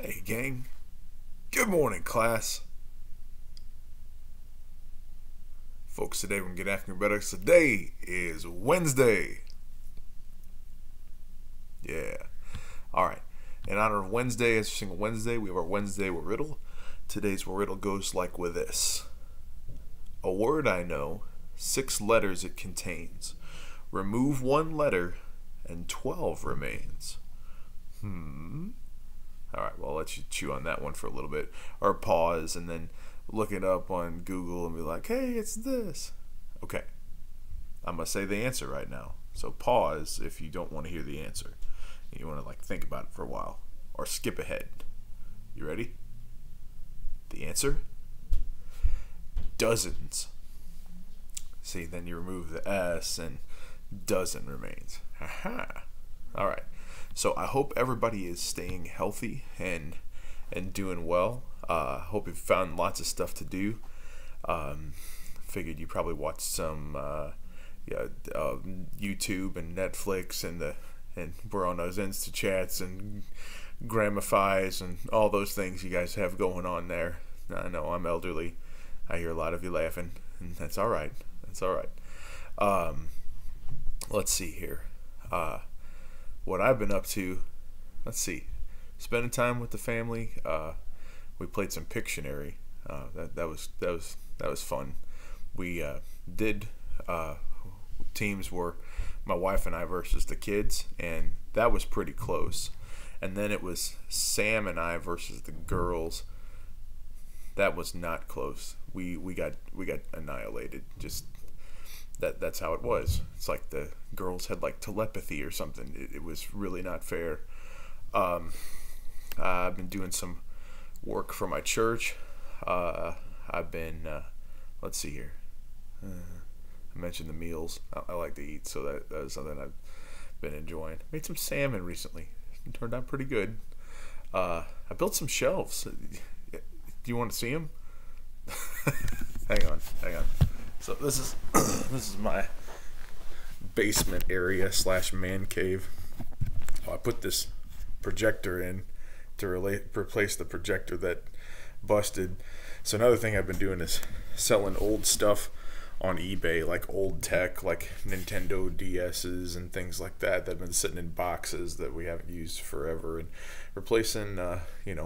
Hey gang, good morning class. Folks, today we're going to get after better. Today is Wednesday. Yeah. Alright. In honor of Wednesday, every single Wednesday, we have our Wednesday riddle. Today's riddle goes like with this. A word I know, 6 letters it contains. Remove 1 letter, and 12 remains. Alright, well, I'll let you chew on that one for a little bit. Or pause and then look it up on Google and be like, hey, it's this. Okay. I'm going to say the answer right now. So pause if you don't want to hear the answer. You want to think about it for a while. Or skip ahead. You ready? The answer? Dozens. See, then you remove the S and dozen remains. Haha. Alright. So I hope everybody is staying healthy and doing well. Hope you've found lots of stuff to do. Figured you probably watched some YouTube and Netflix and we're on those Insta chats and Gramifies and all those things you guys have going on there. I know I'm elderly. I hear a lot of you laughing, and that's all right. That's all right. Let's see here. What I've been up to, let's see, spending time with the family. We played some Pictionary. That was fun. We did teams were my wife and I versus the kids, and that was pretty close. And then it was Sam and I versus the girls. That was not close. We got annihilated. Just that's how it was. It's like the girls had telepathy or something. It was really not fair. I've been doing some work for my church. I've been let's see here. I mentioned the meals. I like to eat, so that is something I've been enjoying. Made some salmon recently. It turned out pretty good. I built some shelves. Do you want to see them? hang on. So this is my basement area / man cave. I put this projector in to replace the projector that busted. So another thing I've been doing is selling old stuff on eBay, like old tech, like Nintendo DS's and things like that have been sitting in boxes that we haven't used forever, and replacing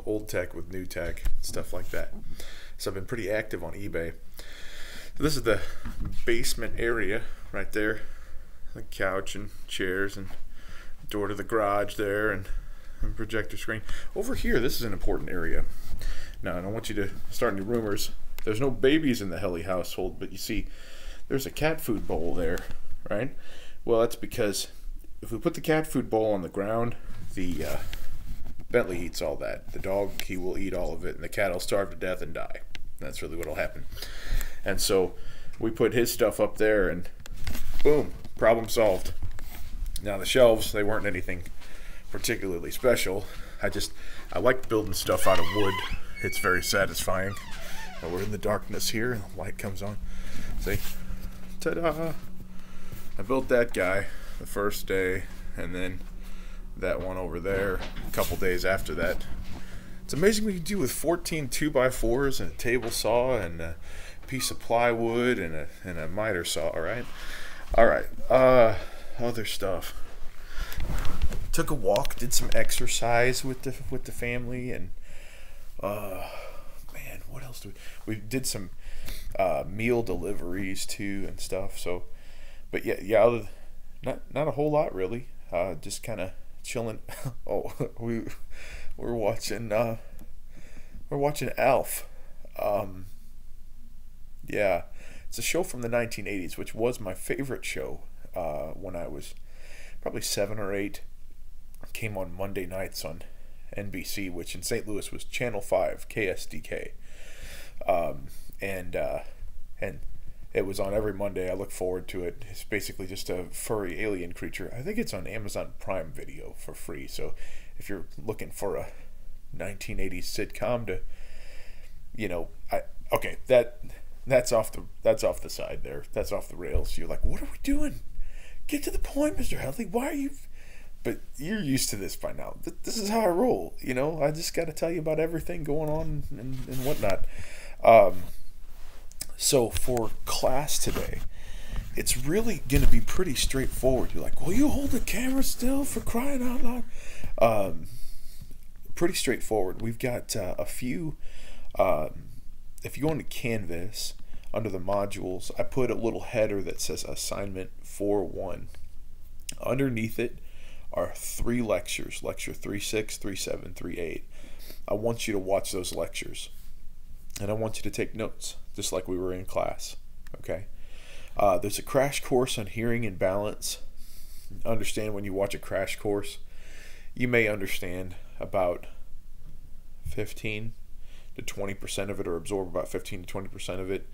old tech with new tech, stuff like that. So I've been pretty active on eBay. So this is the basement area right there, the couch and chairs and door to the garage there, and projector screen. Over here, this is an important area. Now, I don't want you to start any rumors. There's no babies in the Helle household, but you see, there's a cat food bowl there, right? Well, that's because if we put the cat food bowl on the ground, the Bentley eats all that. The dog, he will eat all of it, and the cat will starve to death and die. That's really what will happen. And so we put his stuff up there, and boom, problem solved. Now, the shelves, they weren't anything particularly special. I like building stuff out of wood. It's very satisfying. We're in the darkness here, and the light comes on. See? Ta-da! I built that guy the first day, and then that one over there a couple days after that. It's amazing what you can do with 14 2x4s and a table saw and a piece of plywood and a miter saw, alright? Alright, other stuff. Took a walk, did some exercise with the family, and what else we did some meal deliveries too and stuff. So, but yeah, not a whole lot really. Just kind of chilling. Oh, we're watching Alf. Yeah, it's a show from the 1980s, which was my favorite show when I was probably 7 or 8. It came on Monday nights on NBC, which in St. Louis was Channel 5 KSDK. And it was on every Monday. I look forward to it. It's basically just a furry alien creature. I think it's on Amazon Prime Video for free. So if you're looking for a 1980s sitcom to, that's off the side there. That's off the rails. You're like, what are we doing? Get to the point, Mr. Helle. Why are you but you're used to this by now. This is how I roll. I just got to tell you about everything going on and whatnot. Um, so for class today, it's really going to be pretty straightforward. You're like, will you hold the camera still, for crying out loud? Um, Pretty straightforward. We've got a few. If you go into Canvas, under the modules, I put a little header that says assignment 4.1. Underneath it are 3 lectures, lecture 3.6, 3.7, 3.8. I want you to watch those lectures, and I want you to take notes, just like we were in class. Okay? There's a crash course on hearing and balance. Understand, when you watch a crash course, you may understand about 15 to 20% of it, or absorb about 15 to 20% of it.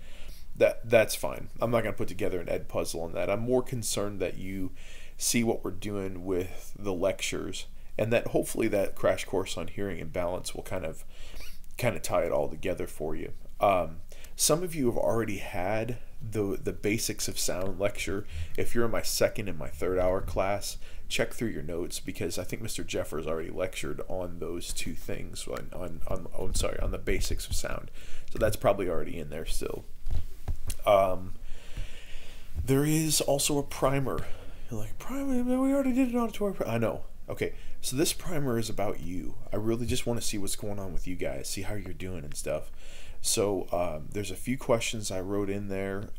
That's fine. I'm not going to put together an ed puzzle on that. I'm more concerned that you see what we're doing with the lectures, and that hopefully that crash course on hearing and balance will kind of tie it all together for you. Some of you have already had the basics of sound lecture. If you're in my second and my third hour class, check through your notes, because I think Mr. Jeffers already lectured on those two things, on the basics of sound. So that's probably already in there still. There is also a primer. You're like, primer? We already did an auditory primer. I know. Okay, so this primer is about you. I really just want to see what's going on with you guys, see how you're doing and stuff. So there's a few questions I wrote in there,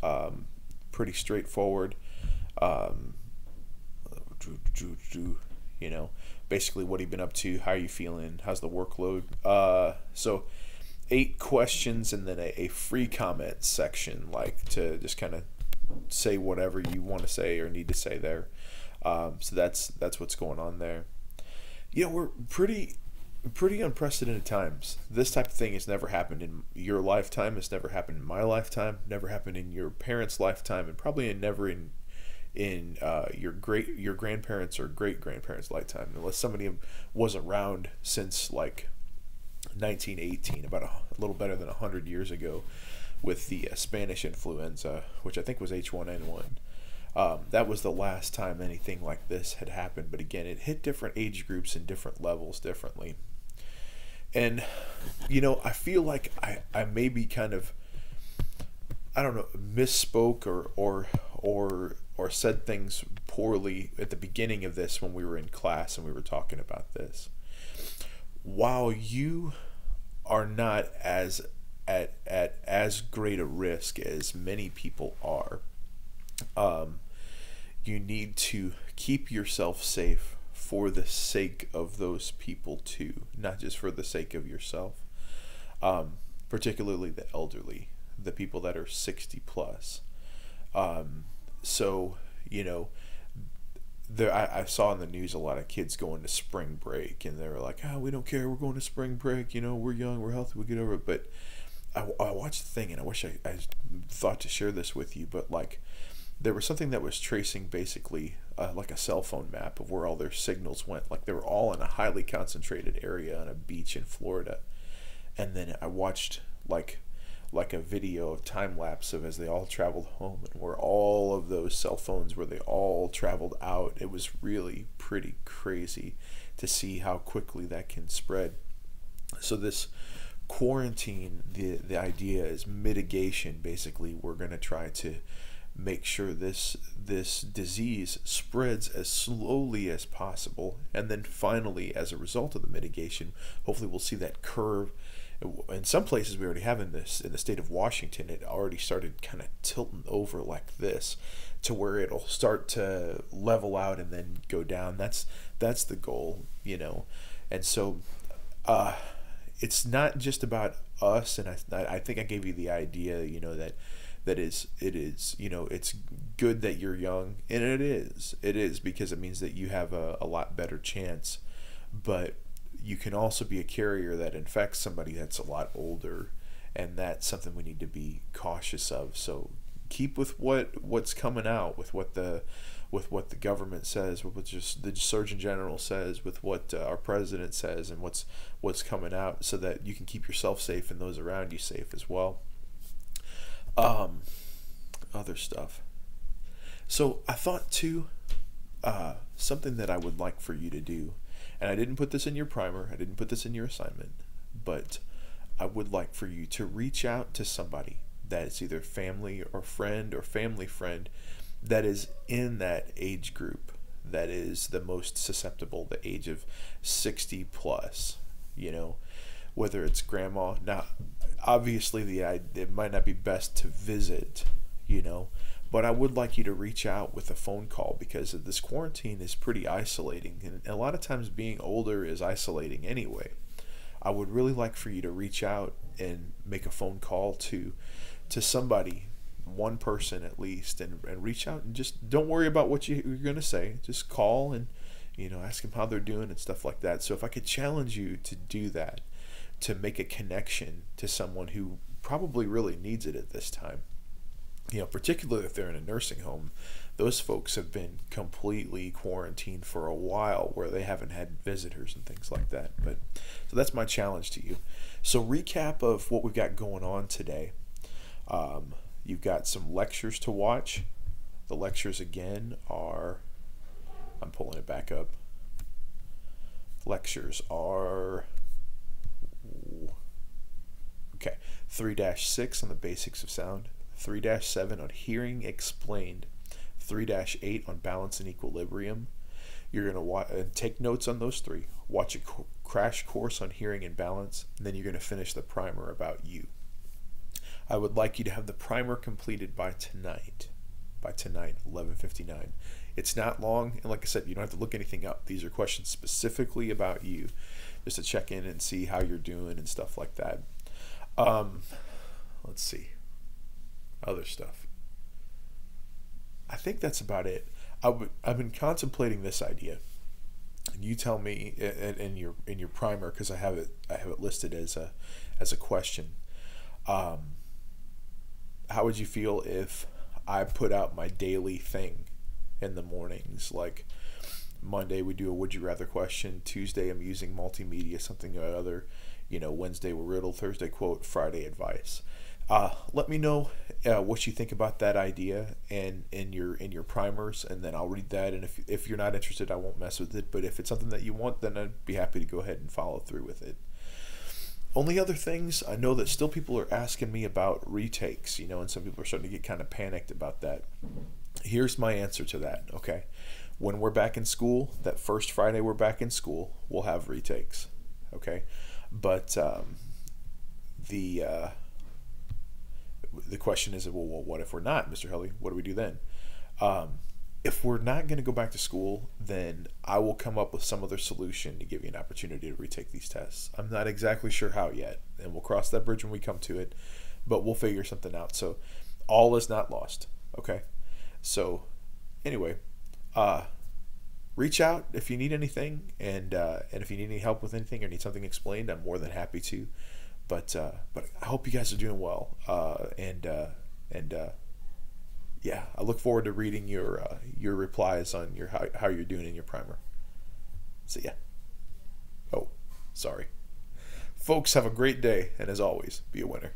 pretty straightforward. Basically, what have you been up to? How are you feeling? How's the workload? So 8 questions, and then a free comment section, like to just kind of say whatever you want to say or need to say there. So that's what's going on there. We're pretty unprecedented times. This type of thing has never happened in your lifetime. It's never happened in my lifetime. Never happened in your parents' lifetime, and probably never in your grandparents' or great grandparents' lifetime, unless somebody was around since like 1918, about a little better than 100 years ago, with the Spanish influenza, which I think was H1N1. That was the last time anything like this had happened. But again, it hit different age groups and different levels differently. And, I feel like I maybe kind of, I don't know, misspoke or said things poorly at the beginning of this when we were in class and we were talking about this. While you are not at as great a risk as many people are, you need to keep yourself safe for the sake of those people too, not just for the sake of yourself. Particularly the elderly, the people that are 60 plus. So, I saw in the news a lot of kids going to spring break, and they were like, we don't care, we're going to spring break, we're young, we're healthy, we'll get over it. But I watched the thing, and I wish I thought to share this with you, but like, there was something that was tracing basically like a cell phone map of where all their signals went. Like, they were all in a highly concentrated area on a beach in Florida. And then I watched like a video of time lapse of as they all traveled home, and where all of those cell phones, where they all traveled out. It was really pretty crazy to see how quickly that can spread. So this quarantine, the idea is mitigation. Basically, we're going to try to make sure this disease spreads as slowly as possible, and then finally, as a result of the mitigation, hopefully we'll see that curve. In some places we already have in the state of Washington, it already started kind of tilting over like this, to where it'll start to level out and then go down. That's the goal, and so it's not just about us. And I think I gave you the idea, that it is it's good that you're young, and it is because it means that you have a lot better chance. But you can also be a carrier that infects somebody that's a lot older, and that's something we need to be cautious of. So keep with what's coming out, with what the government says, with what just the Surgeon General says, with what our president says, and what's coming out, so that you can keep yourself safe and those around you safe as well. Other stuff. So I thought too, something that I would like for you to do, and I didn't put this in your primer, I didn't put this in your assignment, but I would like for you to reach out to somebody that is either family or friend or family friend that is in that age group that is the most susceptible, the age of 60 plus, you know, whether it's grandma. Now, obviously, it might not be best to visit, you know, but I would like you to reach out with a phone call because this quarantine is pretty isolating. And a lot of times being older is isolating anyway. I would really like for you to reach out and make a phone call to somebody, one person at least, and reach out and just don't worry about what you're going to say. Just call and, you know, ask them how they're doing and stuff like that. So if I could challenge you to do that, to make a connection to someone who probably really needs it at this time, you know, particularly if they're in a nursing home, those folks have been completely quarantined for a while where they haven't had visitors and things like that. But so that's my challenge to you. So recap of what we've got going on today. You've got some lectures to watch. The lectures again are, I'm pulling it back up. Lectures are, okay, 3-6 on the basics of sound, 3-7 on hearing explained, 3-8 on balance and equilibrium. You're going to take notes on those three, watch a crash course on hearing and balance, and then you're going to finish the primer about you. I would like you to have the primer completed by tonight. By tonight, 11:59. It's not long, and like I said, you don't have to look anything up. These are questions specifically about you, just to check in and see how you're doing and stuff like that. Let's see. Other stuff. I think that's about it. I've been contemplating this idea, and you tell me in your primer, because I have it listed as a question. How would you feel if I put out my daily thing in the mornings? Like Monday we do a would you rather question, Tuesday I'm using multimedia, something or other, you know, Wednesday we're riddle, Thursday quote, Friday advice. Let me know what you think about that idea and in your primers, and then I'll read that, and if you're not interested I won't mess with it, but if it's something that you want, then I'd be happy to go ahead and follow through with it. Only other things, I know that still people are asking me about retakes, you know, and some people are starting to get kind of panicked about that. Here's my answer to that, okay? When we're back in school, that first Friday we're back in school, we'll have retakes, okay? But the question is, well, what if we're not, Mr. Helle? What do we do then? If we're not going to go back to school, then I will come up with some other solution to give you an opportunity to retake these tests. I'm not exactly sure how yet, and we'll cross that bridge when we come to it, but we'll figure something out. So all is not lost, okay? So anyway, reach out if you need anything, and if you need any help with anything or need something explained, I'm more than happy to. But I hope you guys are doing well, yeah, I look forward to reading your replies on how you're doing in your primer. See ya. Oh, sorry. Folks, have a great day, and as always, be a winner.